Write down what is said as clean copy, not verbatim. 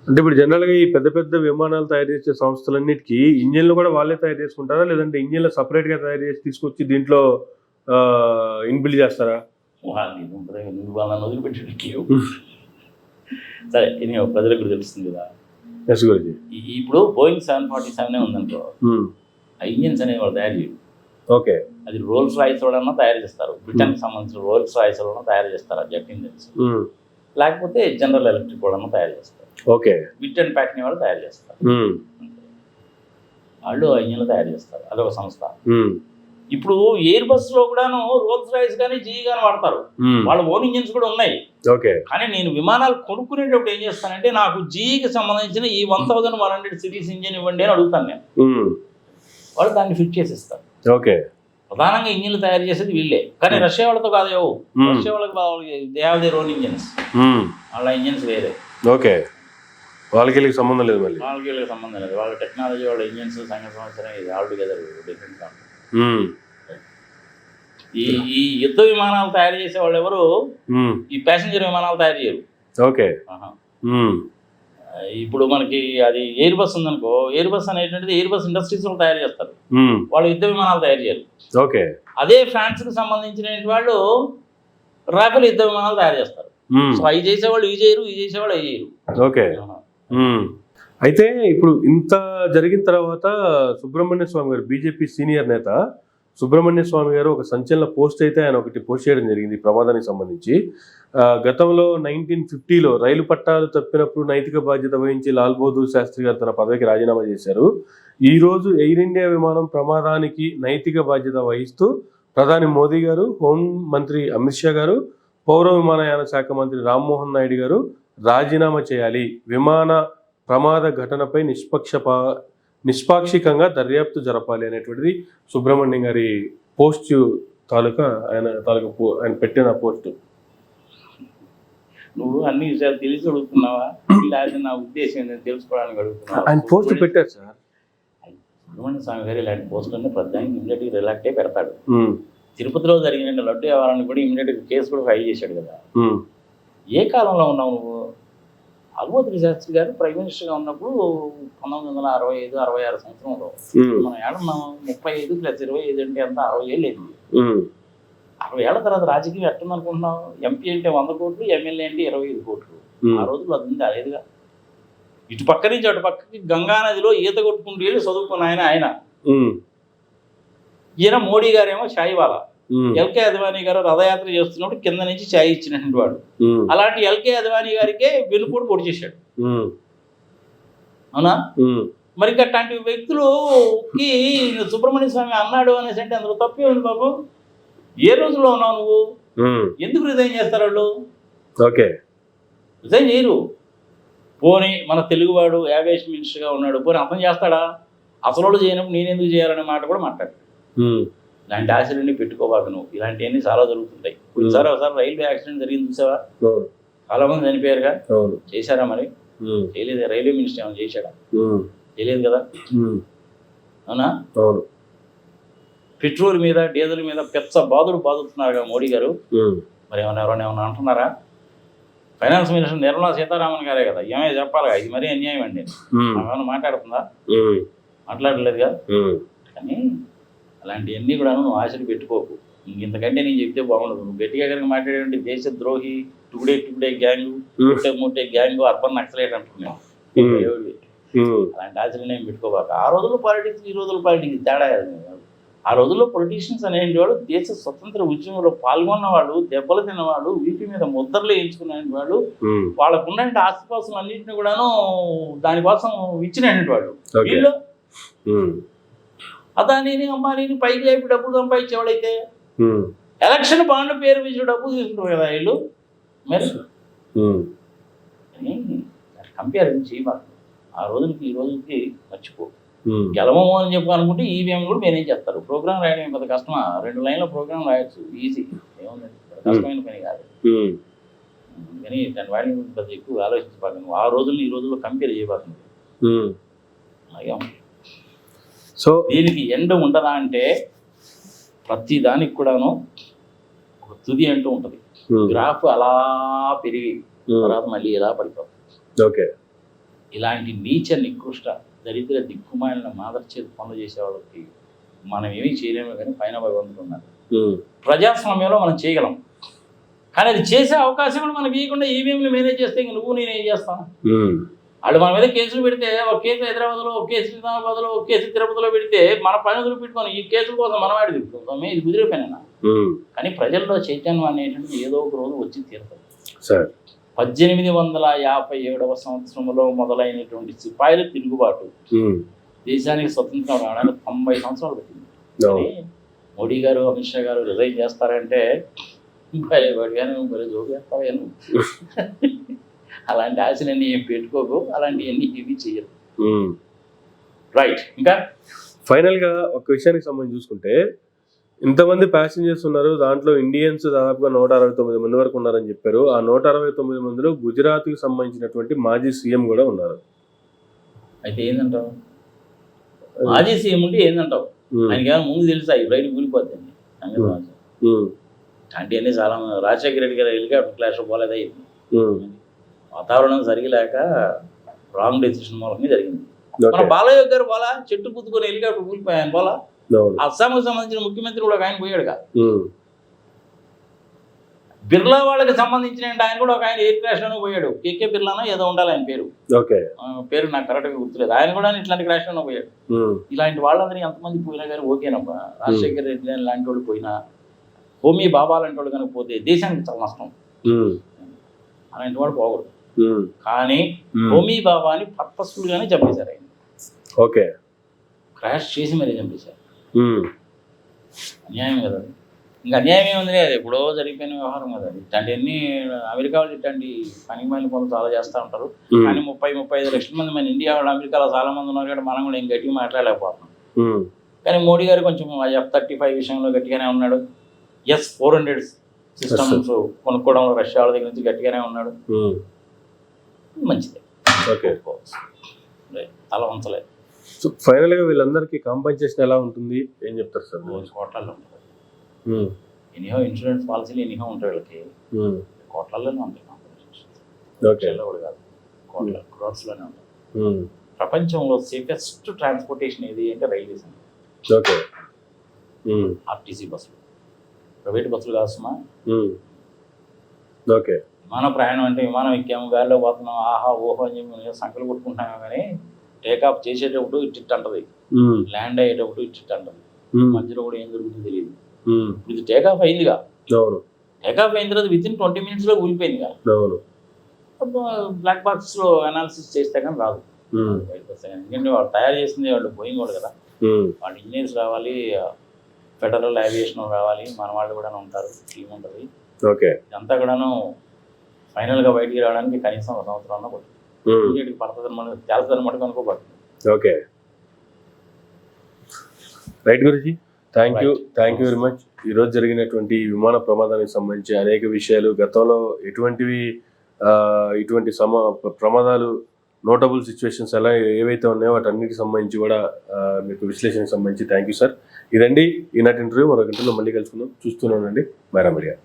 అంటే ఇప్పుడు జనరల్‌గా ఈ పెద్ద పెద్ద విమానాలు తయారు చేసే సంస్థలన్నిటికి ఇంజిన్‌లు కూడా వాళ్ళే తయారు చేసుకుంటారా? లేదంటే ఇంజిన్‌లు సెపరేట్‌గా తయారు చేసి తీసుకొచ్చి దీంట్లో ఇన్‌బిల్డ్ చేస్తారా? వాళ్ళని ఉంటుంది నువ్వు వాళ్ళని వదిలిపెట్టేటట్లేవు. సరే ఇది ప్రజలకు కూడా తెలుస్తుంది కదా. యెస్ గురూజీ. ఇప్పుడు బోయింగ్ 747 ఉందనుకో, ఆ ఇంజిన్స్ అనేవి వాళ్ళు తయారు చేయరు. ఓకే. అది రోల్స్ రాయిస్ వాళ్ళన్నా తయారు చేస్తారు. బ్రిటన్కి సంబంధించిన రోల్స్ రాయిస్ వాళ్ళన్నా తయారు చేస్తారు ఆ జెట్ ఇంజిన్స్. లేకపోతే జనరల్ ఎలక్ట్రిక్ వాళ్ళన్నా తయారు చేస్తారు. ఓకే. విట్ అండ్ ప్యాట్ని వాళ్ళు తయారు చేస్తారు. వాళ్ళు ఆ ఇంజిన్లు తయారు చేస్తారు, అదొక సంస్థ. ఇప్పుడు ఎయిర్ బస్ లో కూడాను రోల్స్ రాయిస్ కానీ జీఈ కానీ వాడతారు. వాళ్ళ ఓన్ ఇంజిన్స్ కూడా ఉన్నాయి. ఓకే. కానీ నేను విమానాలు కొనుక్కునేటప్పుడు ఏం చేస్తానంటే నాకు జీఈకి సంబంధించిన ఈ 1100 సిరీస్ ఇంజిన్ ఇవ్వండి అని అడుగుతాను నేను. వాళ్ళు దాన్ని ఫిట్ చేసి ఇస్తారు. ఓకే. ప్రధానంగా ఇంజిన్లు తయారు చేసేది వీళ్ళే, కానీ రష్యా వాళ్ళతో కాదు. రష్యా వాళ్ళకి they have their own engines. వాళ్ళ ఇంజిన్స్ వేరే. ఓకే. వాళ్ళకి సంబంధం లేదు. మళ్ళీ వాళ్ళకి సంబంధం లేదు. వాళ్ళ టెక్నాలజీ, వాళ్ళ ఇంజిన్స్ సంవత్సరం ఇది ఆల్ టుగెదర్ డిఫరెంట్ కాదు. ఈ యుద్ధ విమానాలు తయారు చేసే వాళ్ళు ఎవరు ఈ ప్యాసింజర్ విమానాలు తయారు చేయరు. ఓకే. ఇప్పుడు మనకి అది ఎయిర్ బస్ ఉందనుకో, ఎయిర్ బస్ అనేటువంటిది ఎయిర్ బస్ ఇండస్ట్రీస్ వాళ్ళు తయారు చేస్తారు. వాళ్ళు యుద్ధ విమానాలు తయారు చేయరు. ఓకే. అదే ఫ్రాన్స్ కి సంబంధించిన వాళ్ళు రాఫెల్ యుద్ధ విమానాలు తయారు చేస్తారు. సో అవి చేసేవాళ్ళు ఇవి చేయరు, ఇవి చేసేవాళ్ళు అవి చేయరు. ఓకే. అయితే ఇప్పుడు ఇంత జరిగిన తర్వాత సుబ్రహ్మణ్య స్వామి గారు, బీజేపీ సీనియర్ నేత సుబ్రహ్మణ్య స్వామి గారు ఒక సంచలన పోస్ట్ అయితే ఆయన ఒకటి పోస్ట్ చేయడం జరిగింది ప్రమాదానికి సంబంధించి. గతంలో 1950లో రైలు పట్టాలు తప్పినప్పుడు నైతిక బాధ్యత వహించి లాల్ బహదూర్ శాస్త్రి గారు తన పదవికి రాజీనామా చేశారు. ఈ రోజు ఎయిర్ ఇండియా విమానం ప్రమాదానికి నైతిక బాధ్యత వహిస్తూ ప్రధాని మోదీ గారు, హోం మంత్రి అమిత్ షా గారు, పౌర విమానయాన శాఖ మంత్రి రామ్మోహన్ నాయుడు గారు రాజీనామా చేయాలి, విమాన ప్రమాద ఘటనపై నిష్పాక్షికంగా దర్యాప్తు జరపాలి అనేటువంటిది సుబ్రహ్మణ్యం గారి పోస్ట్ తాలూకా ఆయన పెట్టిన పోస్ట్. నువ్వు అన్ని విషయాలు తెలిసి అడుగుతున్నావా లేదా నా ఉద్దేశం ఏంటంటే తెలుసుకోవడానికి అడుగుతున్నావా? ఆయన పోస్ట్ పెట్టారు సార్. సుబ్రహ్మణ్య స్వామి గారు ఇలాంటి పోస్టులన్నీ ప్రధానికి ఇమ్మీడియట్గా రిలాక్టే పెడతాడు. తిరుపతిలో జరిగిన లడ్డు వ్యవహారాన్ని కూడా ఇమ్మీడియట్గా కేసు కూడా ఫైల్ చేశాడు కదా. ఏ కాలంలో ఉన్నావు నువ్వు? లాల్ శాస్త్రి గారు ప్రైమ్ మినిస్టర్గా ఉన్నప్పుడు 1965-66 సంవత్సరంలో మనం ఏడున్నాం. 35 + 25 అంటే అంత 60 ఏళ్ళు అయింది. 60 ఏళ్ల తర్వాత రాజకీయం ఎట్టుందనుకుంటున్నావు? ఎంపీ అంటే 100 కోట్లు, ఎమ్మెల్యే అంటే 25 కోట్లు. ఆ రోజుల్లో అది ఉంది అదేదిగా. ఇటు పక్క నుంచి అటు పక్కకి గంగా నదిలో ఈత కొట్టుకుంటూ వెళ్ళి చదువుకున్న ఆయన. ఈయన మోడీ గారేమో షాయివాలా. ఎల్కే అద్వానీ గారు రథయాత్ర చేస్తున్నప్పుడు కింద నుంచి ఛాయ్ ఇచ్చినటువంటి వాడు. అలాంటి ఎల్కే అద్వానీ గారికే వెన్నుపోటు పొడి చేశాడు. అవునా? మరి అట్లాంటి వ్యక్తులుకి సుబ్రహ్మణ్య స్వామి అన్నాడు అనేసి అంటే అందులో తప్పే ఉంది బాబు. ఏ రోజుల్లో ఉన్నావు నువ్వు? ఎందుకు రిజైన్ చేస్తారు వాళ్ళు? ఓకే. రిజైన్ చేయరు. పోనీ మన తెలుగువాడు యావియేషన్ మినిస్టర్గా ఉన్నాడు, పోనీ అర్థం చేస్తాడా? అసలు వాళ్ళు చేయనప్పుడు నేనెందుకు చేయాలనే మాట కూడా మాట్లాడు. ఇలాంటి ఆశలన్నీ పెట్టుకోబాకు నువ్వు. ఇలాంటివన్నీ చాలా జరుగుతుంటాయి. ఒకసారి రైల్వే యాక్సిడెంట్ జరిగింది చూసావా? చాలా మంది చనిపోయారుగా. చేశారా? మరి చేయలేదు. రైల్వే మినిస్టర్ ఏమైనా చేశాడా? చేయలేదు కదా. అవునా? పెట్రోల్ మీద, డీజిల్ మీద పెద్ద బాదుతున్నారు మోడీ గారు. మరి ఎవరైనా అంటున్నారా? ఫైనాన్స్ మినిస్టర్ నిర్మలా సీతారామన్ గారే కదా. ఏమైనా చెప్పాలిగా, ఇది మరీ అన్యాయం అండి. ఏమైనా మాట్లాడుతుందా? మాట్లాడలేదుగా. కానీ అలాంటివన్నీ కూడా నువ్వు ఆశలు పెట్టుకోకు. ఇంతకంటే నేను చెప్తే బాగుండదు. నువ్వు గట్టిగా కనుక మాట్లాడేటువంటి దేశ ద్రోహి, టుడే గ్యాంగు, మూటే గ్యాంగు, అర్బన్ నక్సలైట్ అంటున్నాను. అలాంటి ఆశలు నేను పెట్టుకోబాక. ఆ రోజుల్లో పాలిటిక్స్, ఈ రోజుల్లో పాలిటిక్స్ తేడా. ఆ రోజుల్లో పొలిటీషియన్స్ అనేవాళ్ళు దేశ స్వతంత్ర ఉద్యమంలో పాల్గొన్న వాళ్ళు, దెబ్బలు తిన్నవాళ్ళు, వీటి మీద ముద్రలు వేయించుకునే వాళ్ళు, వాళ్ళకు ఉన్న ఆస్తిపాస్తులు అన్నింటినీ కూడాను దానికోసం ఇచ్చినటువంటి వాళ్ళు. వీళ్ళు అదానీని, అంబానీని పైకి లేపి డబ్బులు సంపాదించేవాళ్ళైతే ఎలక్షన్ బాండ్ పేరు మీద డబ్బులు తీసుకుంటారు కదా వీళ్ళు. మరి కంపేర్ చేయబాకు. ఆ రోజులకి ఈ రోజులకి మర్చిపో. గెలవము అని చెప్పి అనుకుంటే ఈవీఎం కూడా మేనేజ్ చేస్తారు. ప్రోగ్రామ్ రాయడం పెద్ద కష్టమా? 2 లైన్ల ప్రోగ్రామ్ రాయొచ్చు, ఈజీ. ఏముందండి, కష్టమైన పని కాదు. కానీ దాని వాడిని పెద్ద ఎక్కువ ఆలోచించబాకు. నువ్వు ఆ రోజుల్లో ఈ రోజుల్లో కంపేర్ చేయబాకు. అలాగే సో దీనికి ఎండ్ ఉండదా అంటే ప్రతి దానికి కూడాను ఒక తుది అంటూ ఉంటుంది. గ్రాఫ్ అలా పెరిగి తర్వాత మళ్ళీ ఎలా పడిపోతుంది. ఓకే. ఇలాంటి నీచ నికృష్ట దరిద్ర దిక్కుమాలిన మాదర్ చేతి పనులు చేసే వాళ్ళకి మనం ఏమీ చేయలేము, కానీ పైన భగవంతుడు ఉన్నారు. ప్రజాస్వామ్యంలో మనం చేయగలం, కానీ అది చేసే అవకాశం కూడా మనకి ఇవ్వకుండా ఈవీఎంలు మేనేజ్ చేస్తే ఇంక నువ్వు నేనేం చేస్తాను. వాళ్ళు మన మీద కేసులు పెడితే, ఒక కేసు హైదరాబాద్లో, ఒక కేసు నిజామాబాద్లో, ఒక కేసు తిరుపతిలో పెడితే మన పని పెట్టుకొని ఈ కేసుల కోసం మనం ఆడి తిప్పుకుంటాం. ఇది కుదిరిపోయినా, కానీ ప్రజల్లో చైతన్యం అనేటువంటిది ఏదో ఒక రోజు వచ్చి తీరుతుంది. 1857వ సంవత్సరంలో మొదలైనటువంటి సిపాయిల తిరుగుబాటు దేశానికి స్వతంత్రం రావడానికి 90 సంవత్సరాలు పెట్టింది. మోడీ గారు, అమిత్ షా గారు రిజైన్ చేస్తారంటే భలే జోగు చేస్తావా నువ్వు. అలాంటి ఆశలన్నీ ఏం పెట్టుకోకు, అలాంటివన్నీ ఏమీ చేయరు. రైట్. ఇంకా ఫైనల్గా ఒక విషయానికి సంబంధించి చూసుకుంటే, ఇంతమంది ప్యాసింజర్స్ ఉన్నారు, దాంట్లో ఇండియన్స్ దాదాపుగా 169 మంది వరకు ఉన్నారని చెప్పారు. ఆ 169 మందిలో గుజరాత్కి సంబంధించినటువంటి మాజీ సీఎం కూడా ఉన్నారు. అయితే ఏందంటావు, మాజీ సీఎం ఉంటే ఏందంటావు? ఆయనకి ఏమైనా ముందు తెలుసా ఈ ఫ్లైట్ కూలిపోద్దండి? అలాంటివన్నీ చాలా రాజశేఖర రెడ్డి గారు హెలికాప్టర్ క్లాష్ పోలేదా, వాతావరణం సరిగలేక రాంగ్ డెసిషన్ మూలంగా జరిగింది. మన బాలయ్య గారు పోలా, చెట్టు పుత్తుకొని హెలికాప్టర్ కూలిపోయాను పోలా. అస్సాంకు సంబంధించిన ముఖ్యమంత్రి కూడా ఒక ఆయన పోయాడుగా. బిర్లా వాళ్ళకి సంబంధించిన ఆయన కూడా ఒక ఆయన ఎయిర్ క్రాష్ లోనే పోయాడు. కేకే బిర్లానో ఏదో ఉండాలి ఆయన పేరు, పేరు నాకు కరెక్ట్గా గుర్తులేదు. ఆయన కూడా ఇట్లాంటి క్రాష్ లోనే పోయాడు. ఇలాంటి వాళ్ళందరూ ఎంతమంది పోయినా కానీ ఓకేనమ్మా. రాజశేఖర రెడ్డి లాంటి వాళ్ళు పోయినా, హోమీ బాబా లాంటి వాళ్ళు కనుక పోతే దేశానికి చాలా నష్టం. అలాంటి వాడు పోకూడదు. కానీ హోమీ బాబాని పర్పస్ఫుల్ గానే చంపేశారు ఆయన. క్రాష్ చేసి మరీ చంపేశారు. అన్యాయం కదా. ఇంకా అన్యాయం ఏముంది, అది ఎప్పుడో జరిగిపోయిన వ్యవహారం కదా. ఇట్లాంటివన్నీ అమెరికా వాళ్ళు ఇట్లాంటి పనికి మాలిన పనులు చాలా చేస్తూ ఉంటారు. కానీ 30-35 లక్షల మంది మన ఇండియా వాళ్ళు అమెరికాలో చాలా మంది ఉన్నారు కాబట్టి మనం కూడా ఏం గట్టిగా మాట్లాడలేకపోతున్నాం. కానీ మోడీ గారు కొంచెం F-35 విషయంలో గట్టిగానే ఉన్నాడు. S-400 సిస్టమ్స్ కొనుక్కోవడంలో రష్యా వాళ్ళ దగ్గర నుంచి గట్టిగానే ఉన్నాడు. మంచిదే, అలా ఉంచలేదు. సో ఫైనల్ గా వీళ్ళందరికీ కాంపెన్సేషన్ ఎలా ఉంటుంది, ఏం చెప్తారు సార్? కోట్లలో ఉంటుంది. ఎనీహో ఇన్సూరెన్స్ పాలసీలు ఎనీహో ఉంటాయి వీళ్ళకి, కోట్లలోనే ఉంటాయి కాంపెన్సేషన్. కూడా కాదు, కోట్ల క్రోర్స్లోనే ఉంటాయి. ప్రపంచంలో సేఫెస్ట్ ట్రాన్స్పోర్టేషన్ ఏది అంటే రైల్వేస్ అండి. ఆర్టీసీ బస్సులు, ప్రైవేట్ బస్సులు కాస్తున్నా. విమాన ప్రయాణం అంటే విమానం ఎక్కాము, గాలిలో పోతున్నాం, ఆహా ఓహో అని చెప్పి సంకలు కొట్టుకుంటున్నాము. కానీ టేకాఫ్ చేసేటప్పుడు ఇట్టిట్ అంటది, ల్యాండ్ అయ్యేటప్పుడు ఇట్టిట్ అంటది, మధ్యలో కూడా ఏం జరుగుతుందో తెలియదు. ఇది టేకాఫ్ అయిందిగా, టేకాఫ్ అయిన తర్వాత వితిన్ 20 minutes లో కూలిపోయిందిగా. బ్లాక్ బాక్స్ లో అనాలిసిస్ చేస్తే కానీ రాదు. ఎందుకంటే వాళ్ళు తయారు చేసింది వాళ్ళు బోయింగ్ వాళ్ళు కదా, వాళ్ళు ఇంజనీర్స్ రావాలి, ఫెడరల్ ఏవియేషన్ రావాలి, మన వాళ్ళు కూడా ఉంటారు, టీం ఉంటుంది. ఇదంతా కూడాను ఫైనల్గా బయటికి రావడానికి కనీసం 1 సంవత్సరం పడుతుంది, మనం తేలుతుంది అనమాట కనుకోబడుతుంది. Right Guruji, thank you very much. ఈరోజు జరిగినటువంటి విమాన ప్రమాదానికి సంబంధించి అనేక విషయాలు, గతంలో ఇటువంటి ప్రమాదాలు, నోటబుల్ సిచ్యువేషన్స్ ఎలా ఏవైతే ఉన్నాయో వాటన్నిటికి సంబంధించి కూడా మీకు విశ్లేషణకు సంబంధించి థ్యాంక్ యూ సార్. ఇదండి ఈనాటి ఇంటర్వ్యూ. మరో గంటలో మళ్ళీ కలుసుకుందాం. చూస్తూనే ఉండండి మైరా మీడియా.